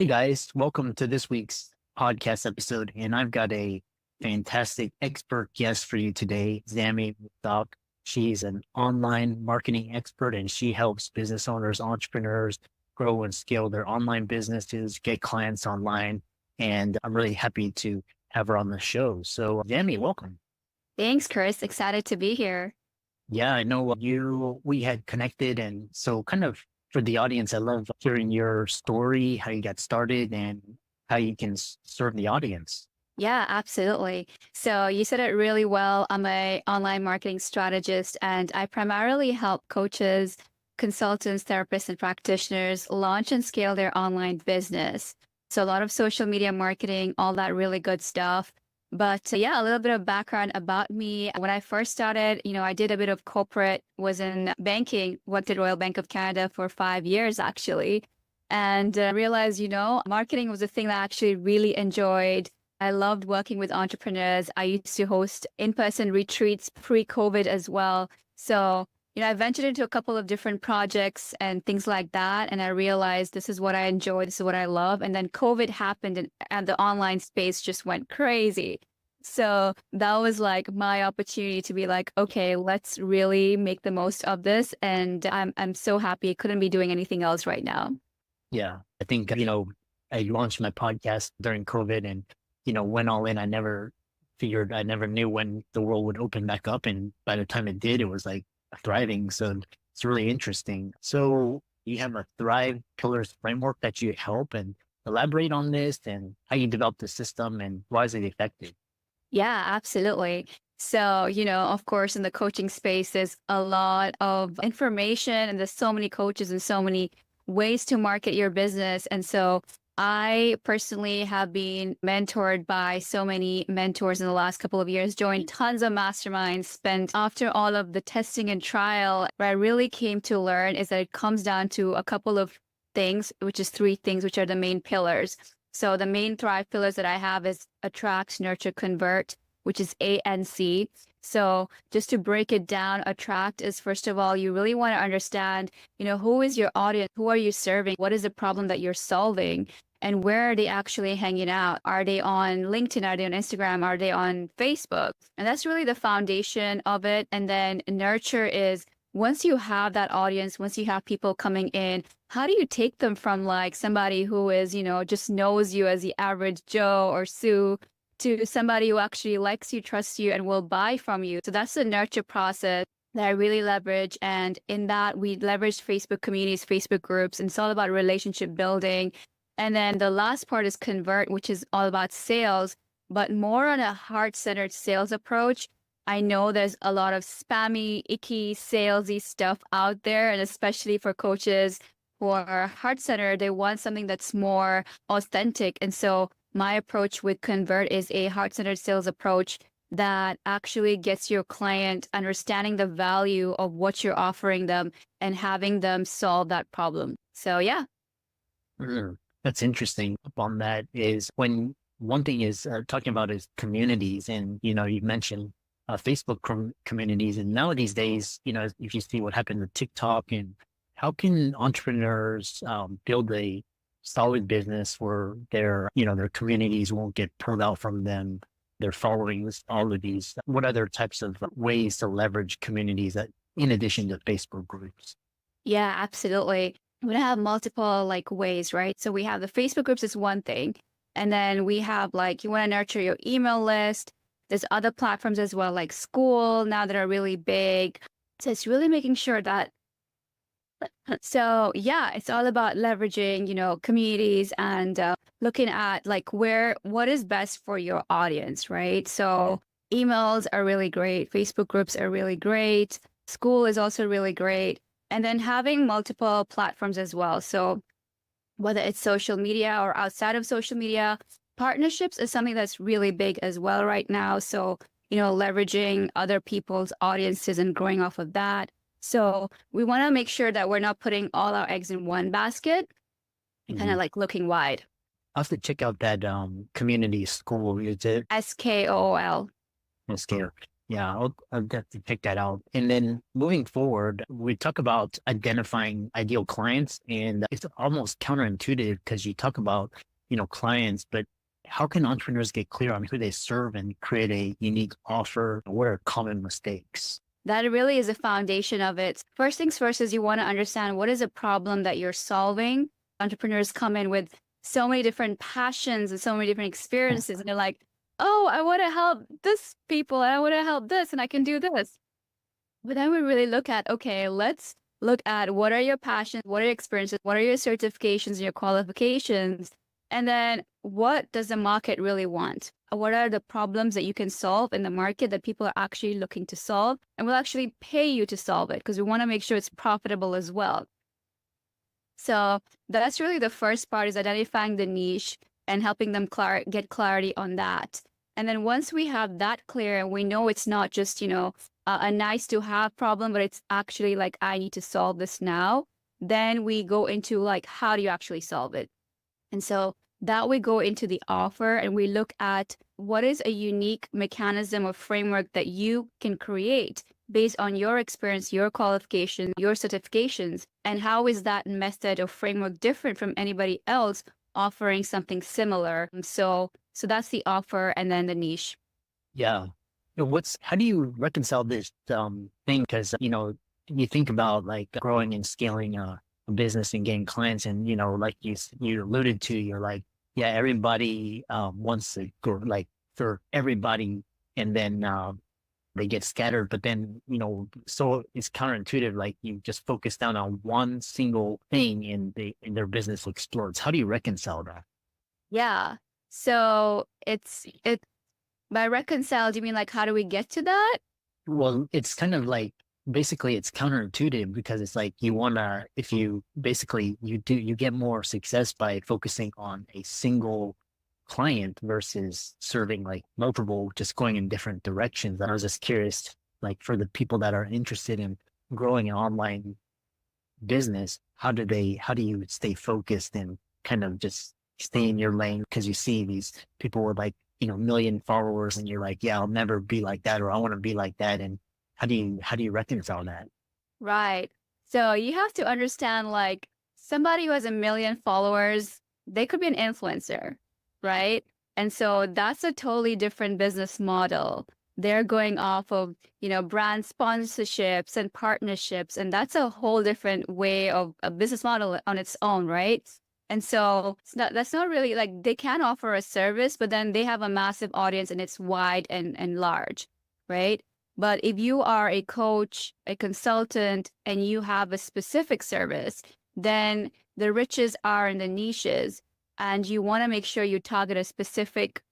Hey guys, welcome to this week's podcast episode. And I've got a fantastic expert guest for you today, Zammy Mustaq. She's an online marketing expert and she helps business owners, entrepreneurs grow and scale their online businesses, get clients online. And I'm really happy to have her on the show. So, Zammy, welcome. Thanks, Chris. Excited to be here. Yeah, I know we had connected. And so, kind of for the audience, I love hearing your story, how you got started, and how you can serve the audience. Yeah, absolutely. So you said it really well. I'm a online marketing strategist, and I primarily help coaches, consultants, therapists, and practitioners launch and scale their online business. So a lot of social media marketing, all that really good stuff. But yeah, a little bit of background about me. When I first started, I did a bit of corporate, was in banking, worked at Royal Bank of Canada for 5 years actually, and realized, marketing was a thing that I actually really enjoyed. I loved working with entrepreneurs. I used to host in-person retreats pre-COVID as well. So, I ventured into a couple of different projects and things like that. And I realized this is what I enjoy. This is what I love. And then COVID happened and the online space just went crazy. So that was like my opportunity to be like, okay, let's really make the most of this. And I'm so happy. I couldn't be doing anything else right now. Yeah, I think, I launched my podcast during COVID and, went all in. I never knew when the world would open back up. And by the time it did, it was like thriving. So it's really interesting. So you have a Thrive Pillars framework that you help and elaborate on this and how you develop the system and why is it effective? Yeah, absolutely. So, of course, in the coaching space, there's a lot of information and there's so many coaches and so many ways to market your business. And so I personally have been mentored by so many mentors in the last couple of years, joined tons of masterminds, spent after all of the testing and trial, what I really came to learn is that it comes down to a couple of things, which is three things, which are the main pillars. So the main Thrive pillars that I have is attract, nurture, convert, which is A and C. So just to break it down, attract is first of all, you really want to understand, who is your audience? Who are you serving? What is the problem that you're solving? And where are they actually hanging out? Are they on LinkedIn? Are they on Instagram? Are they on Facebook? And that's really the foundation of it. And then nurture is once you have that audience, once you have people coming in, how do you take them from like somebody who is, just knows you as the average Joe or Sue to somebody who actually likes you, trusts you, and will buy from you? So that's the nurture process that I really leverage. And in that, we leverage Facebook communities, Facebook groups, and it's all about relationship building. And then the last part is convert, which is all about sales, but more on a heart-centered sales approach. I know there's a lot of spammy, icky, salesy stuff out there, and especially for coaches who are heart-centered, they want something that's more authentic. And so my approach with Convert is a heart-centered sales approach that actually gets your client understanding the value of what you're offering them and having them solve that problem. So yeah. That's interesting. Upon that is when one thing is talking about is communities, and you mentioned Facebook communities, and now these days, if you see what happened with TikTok, and how can entrepreneurs build a solid business where their communities won't get pulled out from them, their followings, all of these. What other types of ways to leverage communities that, in addition to Facebook groups? Yeah, absolutely. We have multiple like ways, right? So we have the Facebook groups is one thing. And then we have like you want to nurture your email list. There's other platforms as well, like School now that are really big. So it's really making sure that so yeah, it's all about leveraging, communities and looking at like what is best for your audience, right? So emails are really great. Facebook groups are really great. School is also really great. And then having multiple platforms as well. So whether it's social media or outside of social media, partnerships is something that's really big as well right now. So, leveraging other people's audiences and growing off of that. So we want to make sure that we're not putting all our eggs in one basket and kind of like looking wide. I'll have to check out that community school. Is it SKOOL. Scale? Yeah, I'll definitely pick that out. And then moving forward, we talk about identifying ideal clients, and it's almost counterintuitive because you talk about, clients, but how can entrepreneurs get clear on who they serve and create a unique offer? What are common mistakes? That really is the foundation of it. First things first is you want to understand what is a problem that you're solving. Entrepreneurs come in with so many different passions and so many different experiences, and they're like, oh, I want to help this people, and I want to help this, and I can do this. But then we really look at, okay, let's look at what are your passions, what are your experiences, what are your certifications and your qualifications, and then what does the market really want? What are the problems that you can solve in the market that people are actually looking to solve? And we'll actually pay you to solve it because we want to make sure it's profitable as well. So that's really the first part, is identifying the niche and helping them get clarity on that. And then once we have that clear and we know it's not just, a nice to have problem, but it's actually like, I need to solve this now, then we go into like, how do you actually solve it? And so that we go into the offer and we look at what is a unique mechanism or framework that you can create based on your experience, your qualification, your certifications, and how is that method or framework different from anybody else offering something similar. So that's the offer and then the niche. Yeah. How do you reconcile this thing? Because, you think about like growing and scaling a business and getting clients, and, like you alluded to, you're like, yeah, everybody wants to grow, like for everybody, and then they get scattered. But then, so it's counterintuitive, like you just focus down on one single thing and their business explodes. How do you reconcile that? Yeah. So it by reconcile, do you mean like how do we get to that? Well, it's kind of like basically it's counterintuitive because it's like if you basically you get more success by focusing on a single client versus serving like multiple, just going in different directions. I was just curious, like for the people that are interested in growing an online business, how do you stay focused and kind of just stay in your lane? Because you see these people with like, million followers, and you're like, yeah, I'll never be like that, or I want to be like that. And how do you reconcile that? Right. So you have to understand, like, somebody who has 1 million followers, they could be an influencer, right? And so that's a totally different business model. They're going off of, brand sponsorships and partnerships, and that's a whole different way of a business model on its own, right? And so that's not really like, they can offer a service, but then they have a massive audience and it's wide and large, right? But if you are a coach, a consultant, and you have a specific service, then the riches are in the niches. And you want to make sure you target a specific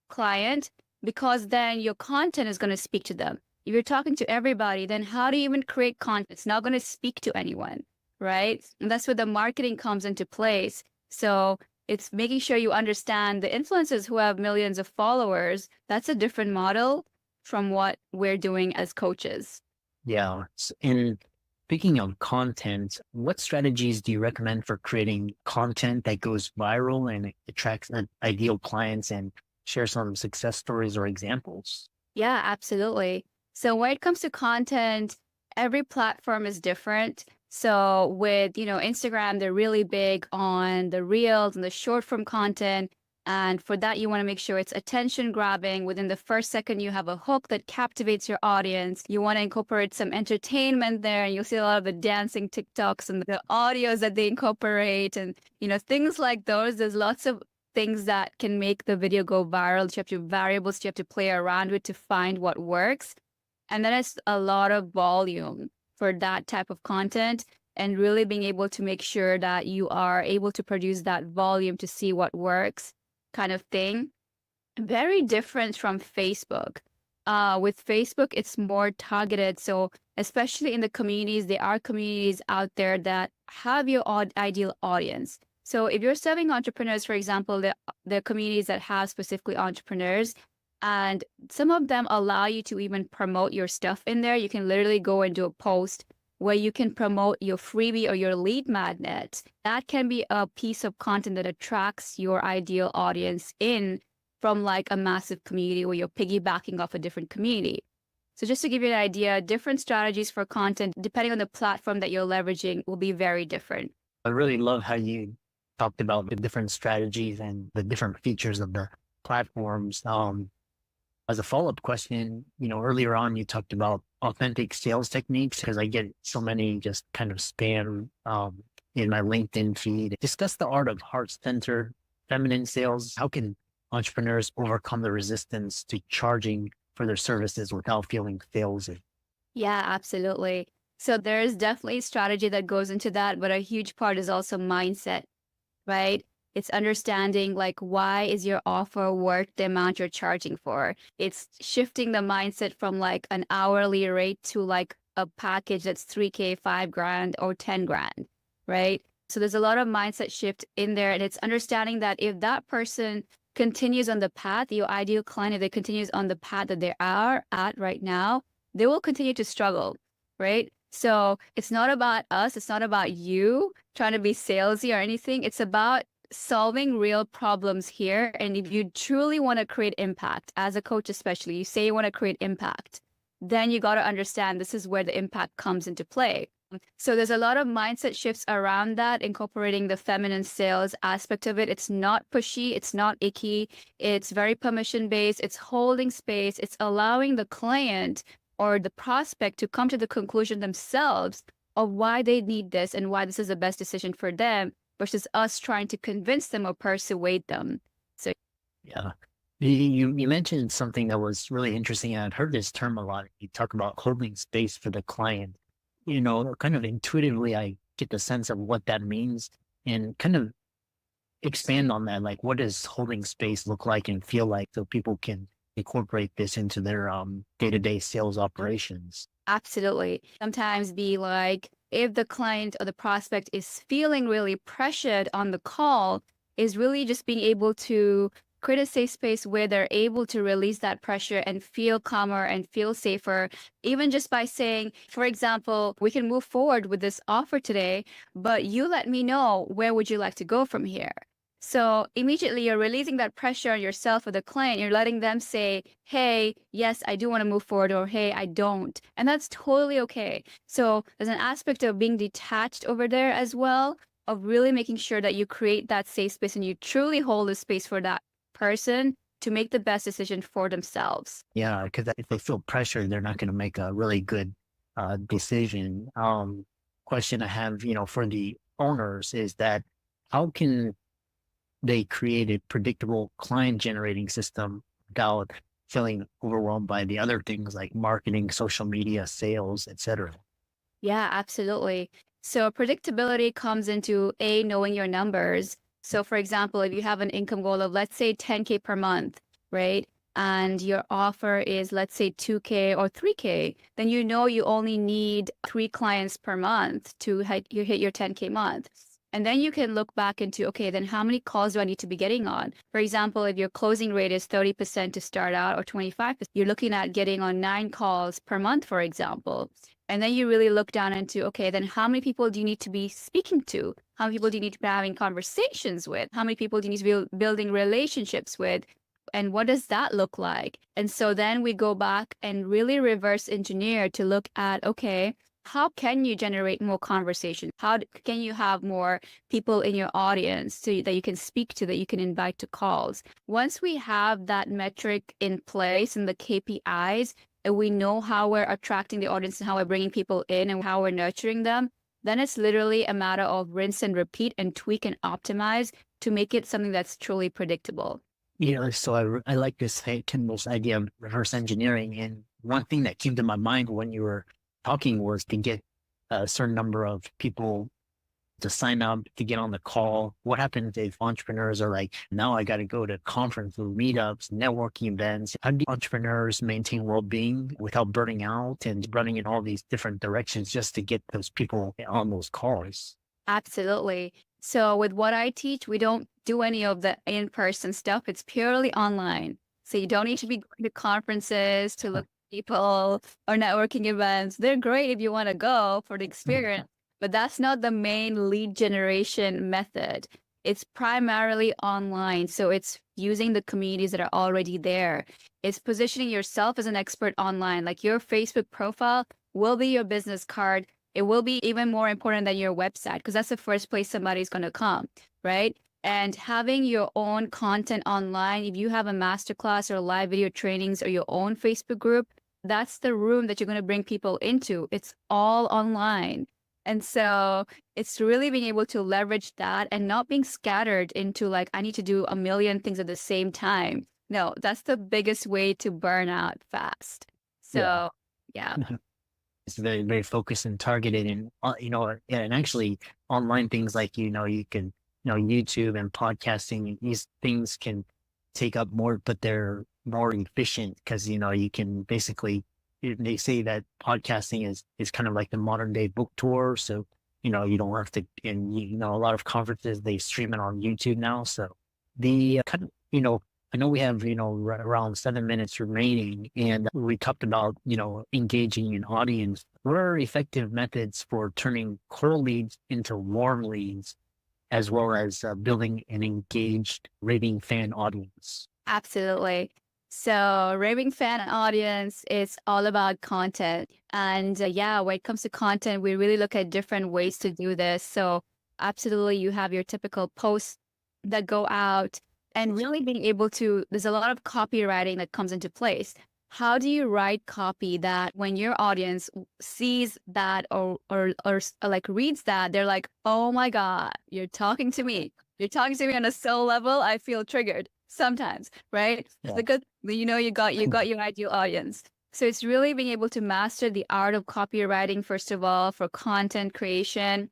client, because then your content is going to speak to them. If you're talking to everybody, then how do you even create content? It's not going to speak to anyone, right? And that's where the marketing comes into place. So it's making sure you understand the influencers who have millions of followers. That's a different model from what we're doing as coaches. Yeah. And speaking of content, what strategies do you recommend for creating content that goes viral and attracts ideal clients, and share some success stories or examples? Yeah, absolutely. So when it comes to content, every platform is different. So with, Instagram, they're really big on the reels and the short form content. And for that, you want to make sure it's attention grabbing. Within the first second, you have a hook that captivates your audience. You want to incorporate some entertainment there. And you'll see a lot of the dancing TikToks and the audios that they incorporate and, things like those. There's lots of things that can make the video go viral. You have to variables you have to play around with to find what works. And then it's a lot of volume for that type of content, and really being able to make sure that you are able to produce that volume to see what works, kind of thing. Very different from Facebook. With Facebook, it's more targeted. So especially in the communities, there are communities out there that have your ideal audience. So if you're serving entrepreneurs, for example, there are communities that have specifically entrepreneurs, and some of them allow you to even promote your stuff in there. You can literally go and do a post where you can promote your freebie or your lead magnet. That can be a piece of content that attracts your ideal audience in from like a massive community where you're piggybacking off a different community. So just to give you an idea, different strategies for content, depending on the platform that you're leveraging, will be very different. I really love how you talked about the different strategies and the different features of the platforms. As a follow-up question, earlier on you talked about authentic sales techniques because I get so many just kind of spam in my LinkedIn feed. Discuss the art of heart-centered feminine sales. How can entrepreneurs overcome the resistance to charging for their services without feeling salesy? Yeah, absolutely. So there is definitely strategy that goes into that, but a huge part is also mindset, right? It's understanding like why is your offer worth the amount you're charging for? It's shifting the mindset from like an hourly rate to like a package that's 3K, 5 grand or 10 grand, right? So there's a lot of mindset shift in there. And it's understanding that if that person continues on the path, your ideal client, if they continues on the path that they are at right now, they will continue to struggle, right? So it's not about us. It's not about you trying to be salesy or anything. It's about solving real problems here. And if you truly want to create impact as a coach, especially, you say you want to create impact, then you got to understand this is where the impact comes into play. So there's a lot of mindset shifts around that, incorporating the feminine sales aspect of it. It's not pushy. It's not icky. It's very permission based. It's holding space. It's allowing the client or the prospect to come to the conclusion themselves of why they need this and why this is the best decision for them versus us trying to convince them or persuade them. So, Yeah. You mentioned something that was really interesting. I'd heard this term a lot. You talk about holding space for the client. Kind of intuitively, I get the sense of what that means and kind of expand on that. Like, what does holding space look like and feel like so people can incorporate this into their day-to-day sales operations? absolutely. Sometimes be like, if the client or the prospect is feeling really pressured on the call, is really just being able to create a safe space where they're able to release that pressure and feel calmer and feel safer, even just by saying, for example, we can move forward with this offer today, but you let me know where would you like to go from here. So immediately you're releasing that pressure on yourself or the client. You're letting them say, hey, yes, I do want to move forward, or hey, I don't. And that's totally okay. So there's an aspect of being detached over there as well, of really making sure that you create that safe space and you truly hold the space for that person to make the best decision for themselves. Yeah, because if they feel pressure, they're not going to make a really good decision. Question I have, for the owners is that how can they create a predictable client generating system without feeling overwhelmed by the other things like marketing, social media, sales, etc.? Yeah, absolutely. So predictability comes into knowing your numbers. So for example, if you have an income goal of, let's say 10K per month, right? And your offer is, let's say 2K or 3K, then you know you only need 3 clients per month to hit your 10K month. And then you can look back into, okay, then how many calls do I need to be getting on? For example, if your closing rate is 30% to start out or 25%, you're looking at getting on 9 calls per month, for example. And then you really look down into, okay, then how many people do you need to be speaking to? How many people do you need to be having conversations with? How many people do you need to be building relationships with? And what does that look like? And so then we go back and really reverse engineer to look at, okay, how can you generate more conversation? How can you have more people in your audience that you can speak to, that you can invite to calls? Once we have that metric in place and the KPIs, and we know how we're attracting the audience and how we're bringing people in and how we're nurturing them, then it's literally a matter of rinse and repeat and tweak and optimize to make it something that's truly predictable. So I like this idea of reverse engineering. And one thing that came to my mind when you were talking was to get a certain number of people to sign up to get on the call. What happens if entrepreneurs are like, now I got to go to conferences, meetups, networking events? How do entrepreneurs maintain well-being without burning out and running in all these different directions just to get those people on those calls? Absolutely. So with what I teach, we don't do any of the in-person stuff. It's purely online. So you don't need to be going to conferences to look at people or networking events. They're great if you want to go for the experience, but that's not the main lead generation method. it's primarily online. So it's using the communities that are already there. It's positioning yourself as an expert online. Like your Facebook profile will be your business card. It will be even more important than your website because that's the first place somebody's going to come, right? And having your own content online, if you have a masterclass or live video trainings or your own Facebook group, that's the room that you're going to bring people into. It's all online. And so it's really being able to leverage that and not being scattered into like, I need to do a million things at the same time. No, that's the biggest way to burn out fast. Yeah. So, yeah. It's very, very focused and targeted, and and actually online things like you can YouTube and podcasting. These things can take up more, but they're more efficient because you can basically. They say that podcasting is kind of like the modern day book tour, so you don't have to. And a lot of conferences they stream it on YouTube now, so the kind of I know we have, around 7 minutes remaining, and we talked about, engaging an audience. What are effective methods for turning cold leads into warm leads, as well as building an engaged raving fan audience? Absolutely. So, raving fan audience is all about content. And yeah, when it comes to content, we really look at different ways to do this. So, absolutely, you have your typical posts that go out and really being able to, there's a lot of copywriting that comes into place. How do you write copy that when your audience sees that or like reads that, they're like, oh my God, you're talking to me. You're talking to me on a soul level. I feel triggered sometimes, right? Yeah. Because you got your ideal audience. So it's really being able to master the art of copywriting, first of all, for content creation.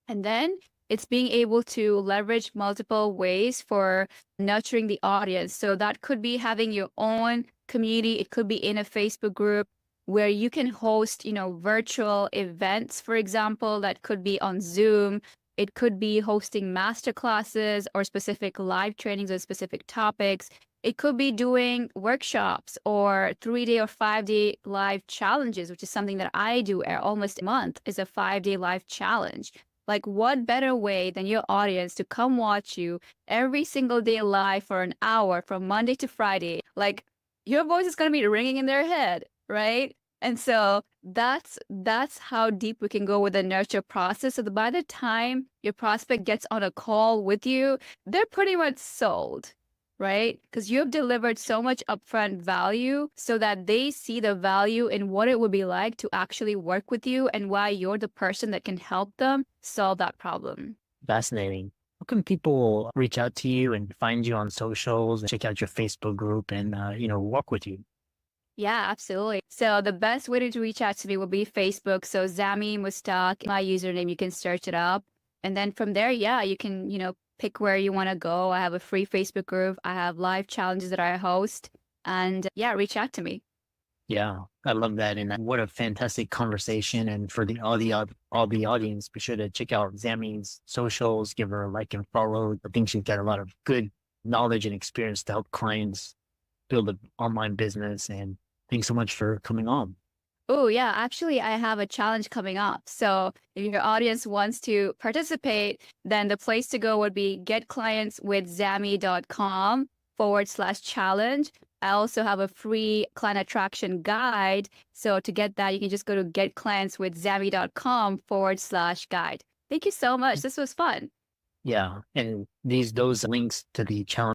And then it's being able to leverage multiple ways for nurturing the audience. So that could be having your own community. It could be in a Facebook group where you can host, virtual events, for example, that could be on Zoom. It could be hosting masterclasses or specific live trainings on specific topics. It could be doing workshops or 3-day or 5-day live challenges, which is something that I do almost a month, is a 5-day live challenge. Like, what better way than your audience to come watch you every single day live for an hour from Monday to Friday? Like, your voice is going to be ringing in their head, right? And so that's how deep we can go with the nurture process. So that by the time your prospect gets on a call with you, they're pretty much sold, right? Because you've delivered so much upfront value so that they see the value in what it would be like to actually work with you and why you're the person that can help them solve that problem. Fascinating. How can people reach out to you and find you on socials and check out your Facebook group and work with you? Yeah, absolutely. So the best way to reach out to me will be Facebook. So Zammy Mustaq, my username, you can search it up. And then from there, yeah, you can, pick where you want to go. I have a free Facebook group. I have live challenges that I host. And yeah, reach out to me. Yeah, I love that. And what a fantastic conversation. And for all the audience, be sure to check out Zammy's socials, give her a like and follow. I think she's got a lot of good knowledge and experience to help clients build an online business. And thanks so much for coming on. Oh, yeah. Actually, I have a challenge coming up. So if your audience wants to participate, then the place to go would be getclientswithzammy.com/challenge. I also have a free client attraction guide. So to get that, you can just go to getclientswithzammy.com/guide. Thank you so much. This was fun. Yeah. And those links to the challenge